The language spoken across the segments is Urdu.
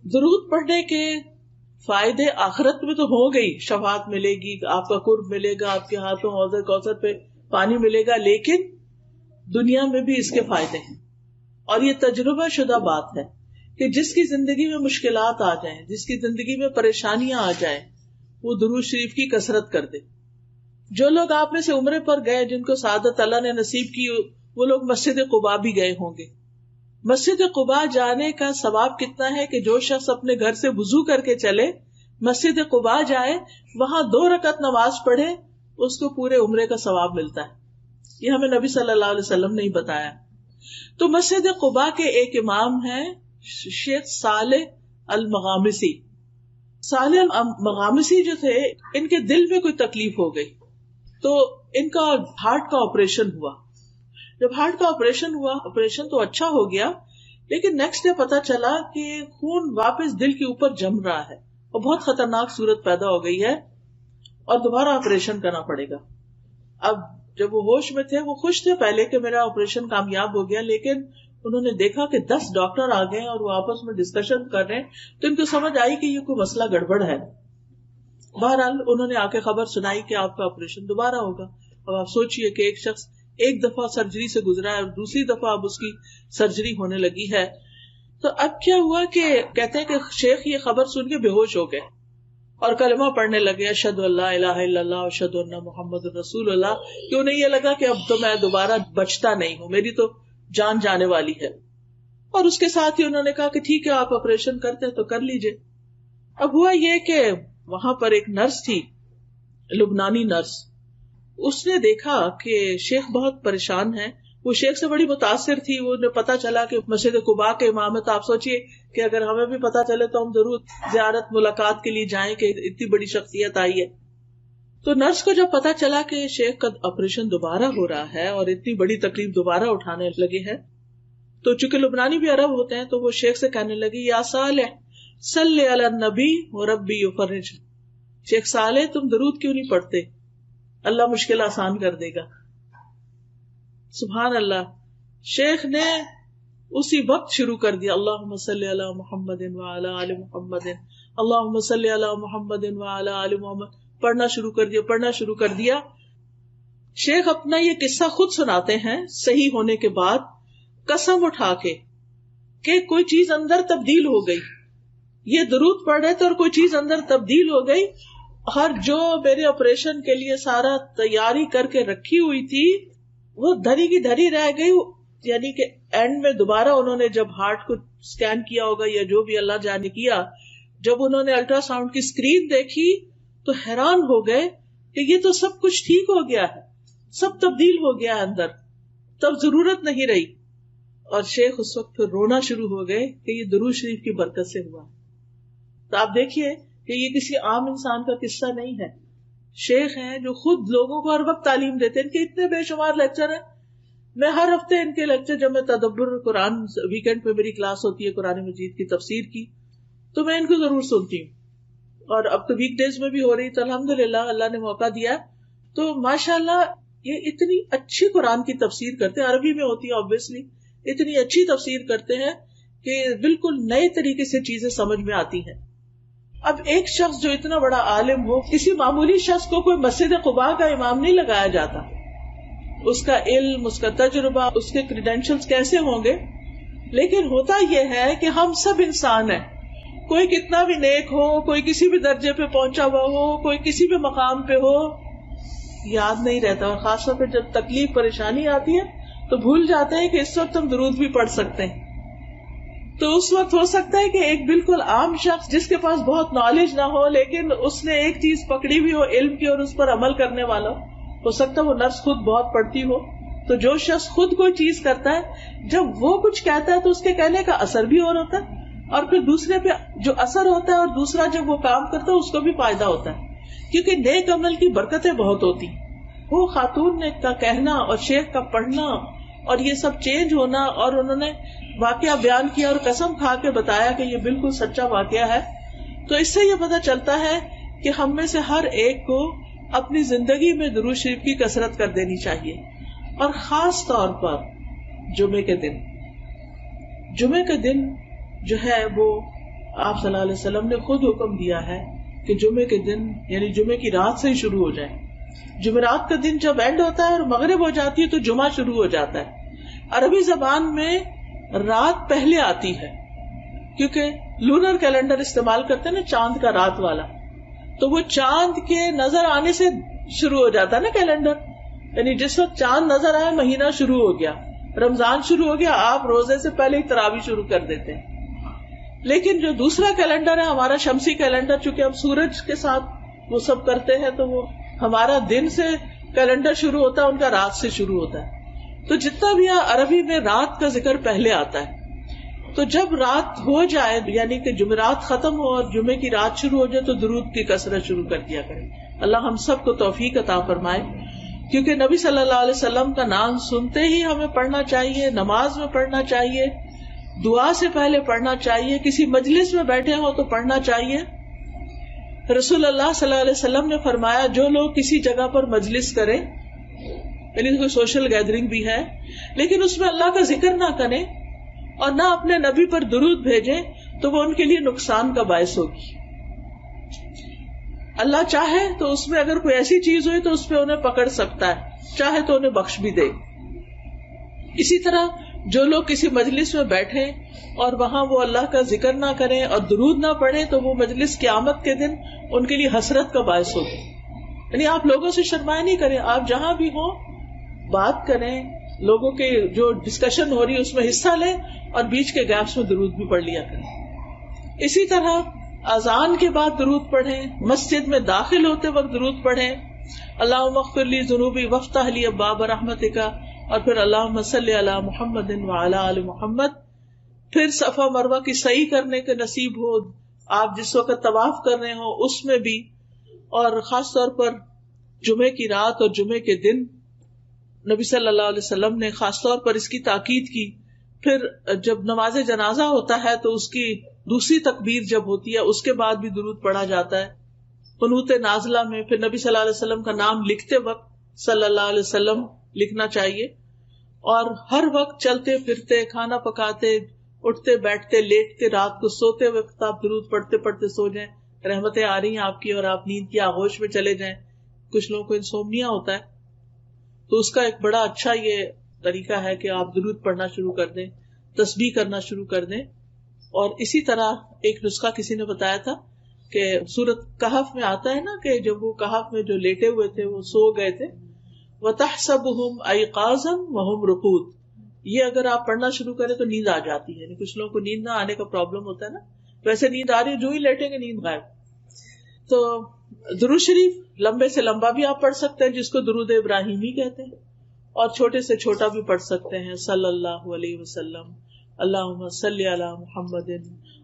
درود پڑھنے کے فائدے آخرت میں تو ہو گئی، شفاعت ملے گی، آپ کا قرب ملے گا، آپ کے ہاتھوں حوض کوثر پہ پانی ملے گا، لیکن دنیا میں بھی اس کے فائدے ہیں. اور یہ تجربہ شدہ بات ہے کہ جس کی زندگی میں مشکلات آ جائیں، جس کی زندگی میں پریشانیاں آ جائیں، وہ درود شریف کی کثرت کر دے. جو لوگ آپ میں سے عمرے پر گئے، جن کو سعادت اللہ نے نصیب کی، وہ لوگ مسجد قباء بھی گئے ہوں گے. مسجد قباء جانے کا ثواب کتنا ہے کہ جو شخص اپنے گھر سے وضو کر کے چلے، مسجد قباء جائے، وہاں 2 رکعت نماز پڑھے، اس کو پورے عمرے کا ثواب ملتا ہے. یہ ہمیں نبی صلی اللہ علیہ وسلم نے ہی بتایا. تو مسجد قباء کے ایک امام ہیں شیخ صالح المغامسی. صالح المغامسی جو تھے، ان کے دل میں کوئی تکلیف ہو گئی تو ان کا ہارٹ کا آپریشن ہوا. جب ہارٹ کا آپریشن ہوا، آپریشن تو اچھا ہو گیا، لیکن نیکسٹ ڈے پتا چلا کہ خون واپس دل کے اوپر جم رہا ہے اور بہت خطرناک صورت پیدا ہو گئی ہے اور دوبارہ آپریشن کرنا پڑے گا. اب جب وہ ہوش میں تھے، وہ خوش تھے پہلے کہ میرا آپریشن کامیاب ہو گیا، لیکن انہوں نے دیکھا کہ 10 ڈاکٹر آ گئے اور وہ آپس میں ڈسکشن کر رہے ہیں، تو ان کو سمجھ آئی کہ یہ کوئی مسئلہ گڑبڑ ہے. بہرحال انہوں نے آ کے خبر سنائی کہ آپ کا آپریشن دوبارہ ہوگا. اب آپ سوچئے کہ ایک شخص ایک دفعہ سرجری سے گزرا ہے اور دوسری دفعہ اب اس کی سرجری ہونے لگی ہے. تو اب کیا ہوا کہ کہتے ہیں کہ شیخ یہ خبر سن کے بے ہوش ہو گئے اور کلمہ پڑھنے لگے، اشہد ان لا الہ الا اللہ اشہد ان محمد رسول اللہ. کہ انہیں یہ لگا کہ اب تو میں دوبارہ بچتا نہیں ہوں، میری تو جان جانے والی ہے. اور اس کے ساتھ ہی انہوں نے کہا کہ ٹھیک ہے آپ آپریشن کرتے تو کر لیجئے. اب ہوا یہ کہ وہاں پر ایک نرس تھی، لبنانی نرس. اس نے دیکھا کہ شیخ بہت پریشان ہے. وہ شیخ سے بڑی متاثر تھی. وہ نے پتا چلا کہ مسجد قباء کے امام ہے، تو آپ سوچئے کہ اگر ہمیں بھی پتا چلے تو ہم ضرور زیارت ملاقات کے لیے جائیں کہ اتنی بڑی شخصیت آئی ہے. تو نرس کو جب پتا چلا کہ شیخ کا آپریشن دوبارہ ہو رہا ہے اور اتنی بڑی تکلیف دوبارہ اٹھانے لگے ہیں، تو چونکہ لبنانی بھی عرب ہوتے ہیں، تو وہ شیخ سے کہنے لگی، یا صالح صلی علی النبی وربی یفرج. شیخ صالح تم درود کیوں نہیں پڑھتے؟ اللہ مشکل آسان کر دے گا. سبحان اللہ. شیخ نے اسی وقت شروع کر دیا، اللہم صلی علی محمد وعلی آل محمد، اللہم صلی علی محمد وعلی آل محمد. پڑھنا شروع کر دیا. شیخ اپنا یہ قصہ خود سناتے ہیں صحیح ہونے کے بعد، قسم اٹھا کے کہ کوئی چیز اندر تبدیل ہو گئی. یہ درود پڑھ رہے تھے اور کوئی چیز اندر تبدیل ہو گئی، اور جو میرے آپریشن کے لیے سارا تیاری کر کے رکھی ہوئی تھی وہ دھری کی دھری رہ گئی. یعنی کہ اینڈ میں دوبارہ انہوں نے جب ہارٹ کو سکین کیا ہوگا یا جو بھی اللہ جانے کیا، جب انہوں نے الٹرا ساؤنڈ کی اسکرین دیکھی تو حیران ہو گئے کہ یہ تو سب کچھ ٹھیک ہو گیا ہے، سب تبدیل ہو گیا ہے اندر، تب ضرورت نہیں رہی. اور شیخ اس وقت پھر رونا شروع ہو گئے کہ یہ درود شریف کی برکت سے ہوا. تو آپ دیکھیے کہ یہ کسی عام انسان کا قصہ نہیں ہے. شیخ ہیں جو خود لوگوں کو ہر وقت تعلیم دیتے ہیں. ان کے اتنے بے شمار لیکچر ہیں. میں ہر ہفتے ان کے لیکچر، جب میں تدبر قرآن ویکینڈ پہ میری کلاس ہوتی ہے قرآن مجید کی تفسیر کی، تو میں ان کو ضرور سنتی ہوں. اور اب تو ویک ڈیز میں بھی ہو رہی، تو الحمدللہ اللہ نے موقع دیا. تو ماشاءاللہ یہ اتنی اچھی قرآن کی تفسیر کرتے ہیں، عربی میں ہوتی ہے obviously، اتنی اچھی تفسیر کرتے ہیں کہ بالکل نئے طریقے سے چیزیں سمجھ میں آتی ہیں. اب ایک شخص جو اتنا بڑا عالم ہو، کسی معمولی شخص کو کوئی مسجد قباء کا امام نہیں لگایا جاتا. اس کا علم، اس کا تجربہ، اس کے کریڈینشلز کیسے ہوں گے. لیکن ہوتا یہ ہے کہ ہم سب انسان ہیں، کوئی کتنا بھی نیک ہو، کوئی کسی بھی درجے پہ پہنچا ہوا ہو، کوئی کسی بھی مقام پہ ہو، یاد نہیں رہتا. اور خاص طور پہ جب تکلیف پریشانی آتی ہے تو بھول جاتے ہیں کہ اس وقت ہم درود بھی پڑھ سکتے ہیں. تو اس وقت ہو سکتا ہے کہ ایک بالکل عام شخص جس کے پاس بہت نالج نہ ہو، لیکن اس نے ایک چیز پکڑی ہوئی ہو علم کی اور اس پر عمل کرنے والا ہو سکتا ہے وہ نرس خود بہت پڑھتی ہو. تو جو شخص خود کوئی چیز کرتا ہے، جب وہ کچھ کہتا ہے تو اس کے کہنے کا اثر بھی اور ہوتا ہے، اور پھر دوسرے پہ جو اثر ہوتا ہے اور دوسرا جب وہ کام کرتا ہے اس کو بھی فائدہ ہوتا ہے، کیونکہ نیک عمل کی برکتیں بہت ہوتی. وہ خاتون نے کا کہنا اور شیخ کا پڑھنا اور یہ سب چینج ہونا، اور انہوں نے واقعہ بیان کیا اور قسم کھا کے بتایا کہ یہ بالکل سچا واقعہ ہے. تو اس سے یہ پتہ چلتا ہے کہ ہم میں سے ہر ایک کو اپنی زندگی میں درود شریف کی کثرت کر دینی چاہیے، اور خاص طور پر جمعے کے دن جو ہے وہ آپ صلی اللہ علیہ وسلم نے خود حکم دیا ہے کہ جمعے کے دن یعنی جمعے کی رات سے ہی شروع ہو جائے. جمعرات کا دن جب اینڈ ہوتا ہے اور مغرب ہو جاتی ہے تو جمعہ شروع ہو جاتا ہے. عربی زبان میں رات پہلے آتی ہے کیونکہ لونر کیلنڈر استعمال کرتے ہیں نا، چاند کا رات والا، تو وہ چاند کے نظر آنے سے شروع ہو جاتا ہے نا کیلنڈر. یعنی جس وقت چاند نظر آئے مہینہ شروع ہو گیا، رمضان شروع ہو گیا، آپ روزے سے پہلے ہی تراویح شروع کر دیتے ہیں. لیکن جو دوسرا کیلنڈر ہے ہمارا شمسی کیلنڈر، چونکہ ہم سورج کے ساتھ وہ سب کرتے ہیں تو وہ ہمارا دن سے کیلنڈر شروع ہوتا ہے، ان کا رات سے شروع ہوتا ہے. تو جتنا بھی عربی میں رات کا ذکر پہلے آتا ہے. تو جب رات ہو جائے یعنی کہ جمعرات ختم ہو اور جمعے کی رات شروع ہو جائے تو درود کی کثرت شروع کر دیا کریں. اللہ ہم سب کو توفیق عطا فرمائے، کیونکہ نبی صلی اللہ علیہ وسلم کا نام سنتے ہی ہمیں پڑھنا چاہیے، نماز میں پڑھنا چاہیے، دعا سے پہلے پڑھنا چاہیے، کسی مجلس میں بیٹھے ہو تو پڑھنا چاہیے. رسول اللہ صلی اللہ علیہ وسلم نے فرمایا جو لوگ کسی جگہ پر مجلس کریں، یعنی کوئی سوشل گیدرنگ بھی ہے لیکن اس میں اللہ کا ذکر نہ کریں اور نہ اپنے نبی پر درود بھیجیں تو وہ ان کے لیے نقصان کا باعث ہوگی. اللہ چاہے تو اس میں اگر کوئی ایسی چیز ہوئی تو اس پہ انہیں پکڑ سکتا ہے، چاہے تو انہیں بخش بھی دے. اسی طرح جو لوگ کسی مجلس میں بیٹھیں اور وہاں وہ اللہ کا ذکر نہ کریں اور درود نہ پڑھیں تو وہ مجلس قیامت کے دن ان کے لیے حسرت کا باعث ہوگی. یعنی آپ لوگوں سے شرمائے نہیں کریں، آپ جہاں بھی ہوں بات کریں، لوگوں کے جو ڈسکشن ہو رہی ہے اس میں حصہ لیں اور بیچ کے گیپس میں درود بھی پڑھ لیا کریں. اسی طرح اذان کے بعد درود پڑھیں، مسجد میں داخل ہوتے وقت درود پڑھیں، اللہم اغفر لی ذنوبی وافتح لی ابواب رحمتک، اور پھر اللہم صلی علی محمد وعلی آل محمد. پھر صفا مروہ کی سعی کرنے کے نصیب ہو، آپ جس وقت طواف کر رہے ہوں اس میں بھی، اور خاص طور پر جمعے کی رات اور جمعے کے دن نبی صلی اللہ علیہ وسلم نے خاص طور پر اس کی تاکید کی. پھر جب نماز جنازہ ہوتا ہے تو اس کی دوسری تکبیر جب ہوتی ہے اس کے بعد بھی درود پڑھا جاتا ہے. قنوت نازلہ میں پھر نبی صلی اللہ علیہ وسلم کا نام لکھتے وقت صلی اللہ علیہ وسلم لکھنا چاہیے، اور ہر وقت چلتے پھرتے، کھانا پکاتے، اٹھتے بیٹھتے، لیٹتے، رات کو سوتے وقت آپ درود پڑھتے پڑھتے سو جائیں، رحمتیں آ رہی ہیں آپ کی اور آپ نیند کی آغوش میں چلے جائیں. کچھ لوگوں کو انسومنیا ہوتا ہے تو اس کا ایک بڑا اچھا یہ طریقہ ہے کہ آپ درود پڑھنا شروع کر دیں، تسبیح کرنا شروع کر دیں. اور اسی طرح ایک نسخہ کسی نے بتایا تھا کہ سورۃ کہف میں آتا ہے نا کہ جب وہ کہف میں جو لیٹے ہوئے تھے وہ سو گئے تھے، وَتَحْسَبُهُمْ أَيْقَاظًا وَهُمْ رُقُودٌ، یہ اگر آپ پڑھنا شروع کریں تو نیند آ جاتی ہے. یعنی کچھ لوگوں کو نیند نہ آنے کا پرابلم ہوتا ہے نا، ویسے نیند آ رہی ہے جو ہی لیٹیں گے نیند غائب. تو درود شریف لمبے سے لمبا بھی آپ پڑھ سکتے ہیں جس کو درود ابراہیمی کہتے ہیں، اور چھوٹے سے چھوٹا بھی پڑھ سکتے ہیں. صلی اللہ علیہ وسلم، اللہم صلی علی محمد،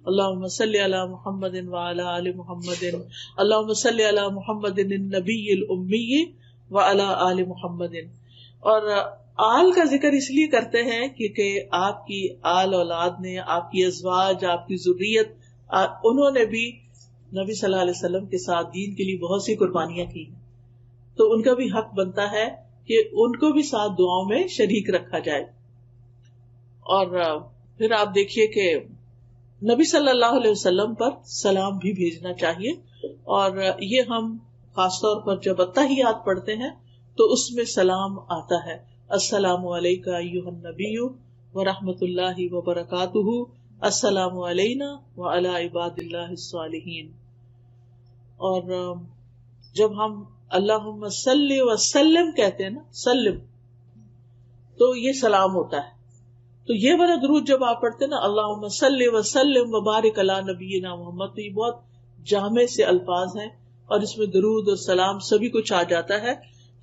اللہم صلی علی محمد وعلی آل محمد، اللہم صلی علی محمد النبی الامی وعلی آل محمد. اور آل کا ذکر اس لیے کرتے ہیں کیونکہ آپ کی آل اولاد نے، آپ کی ازواج، آپ کی ذریت، انہوں نے بھی نبی صلی اللہ علیہ وسلم کے ساتھ دین کے لیے بہت سی قربانیاں کی، تو ان کا بھی حق بنتا ہے کہ ان کو بھی ساتھ دعاؤں میں شریک رکھا جائے. اور پھر آپ دیکھیے کہ نبی صلی اللہ علیہ وسلم پر سلام بھی بھیجنا چاہیے، اور یہ ہم خاص طور پر جب اتحیات پڑھتے ہیں تو اس میں سلام آتا ہے، السلام علیکہ ایھا النبی ورحمۃ اللہ وبرکاتہ، السلام علینا وعلی عباد اللہ الصالحین. اور جب ہم اللہم صلی وسلم کہتے ہیں نا، سلم، تو یہ سلام ہوتا ہے. تو یہ والا درود جب آپ پڑھتے ہیں نا، اللہم صلی وسلم وبارک علی نبینا محمد، تو یہ بہت جامع سے الفاظ ہیں اور اس میں درود اور سلام سبھی کچھ آ جاتا ہے.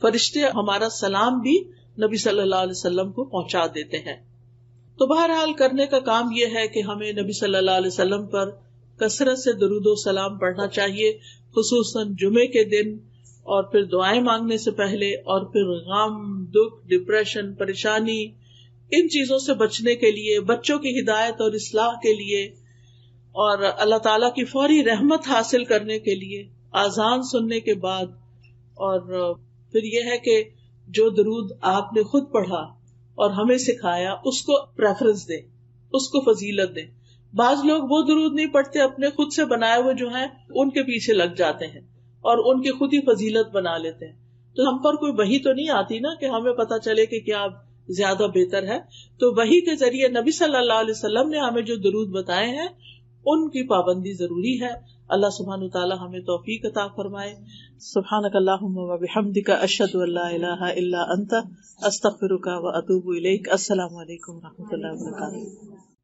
فرشتے ہمارا سلام بھی نبی صلی اللہ علیہ وسلم کو پہنچا دیتے ہیں. تو بہرحال کرنے کا کام یہ ہے کہ ہمیں نبی صلی اللہ علیہ وسلم پر کثرت سے درود و سلام پڑھنا چاہیے، خصوصاً جمعے کے دن، اور پھر دعائیں مانگنے سے پہلے، اور پھر غم، دکھ، ڈپریشن، پریشانی، ان چیزوں سے بچنے کے لیے، بچوں کی ہدایت اور اصلاح کے لیے، اور اللہ تعالیٰ کی فوری رحمت حاصل کرنے کے لیے آذان سننے کے بعد. اور پھر یہ ہے کہ جو درود آپ نے خود پڑھا اور ہمیں سکھایا اس کو پریفرنس دیں، اس کو فضیلت دیں. بعض لوگ وہ درود نہیں پڑھتے، اپنے خود سے بنائے ہوئے جو ہیں ان کے پیچھے لگ جاتے ہیں اور ان کی خود ہی فضیلت بنا لیتے ہیں. تو ہم پر کوئی وحی تو نہیں آتی نا کہ ہمیں پتا چلے کہ کیا زیادہ بہتر ہے. تو وحی کے ذریعے نبی صلی اللہ علیہ وسلم نے ہمیں جو درود بتائے ہیں ان کی پابندی ضروری ہے. اللہ سبحانہ وتعالی ہمیں توفیق عطا فرمائے. سبحانک اللہم و بحمدک، اشہد ان لا الہ الا انت، استغفرک و اتوب الیک. السلام علیکم و رحمۃ اللہ وبرکاتہ.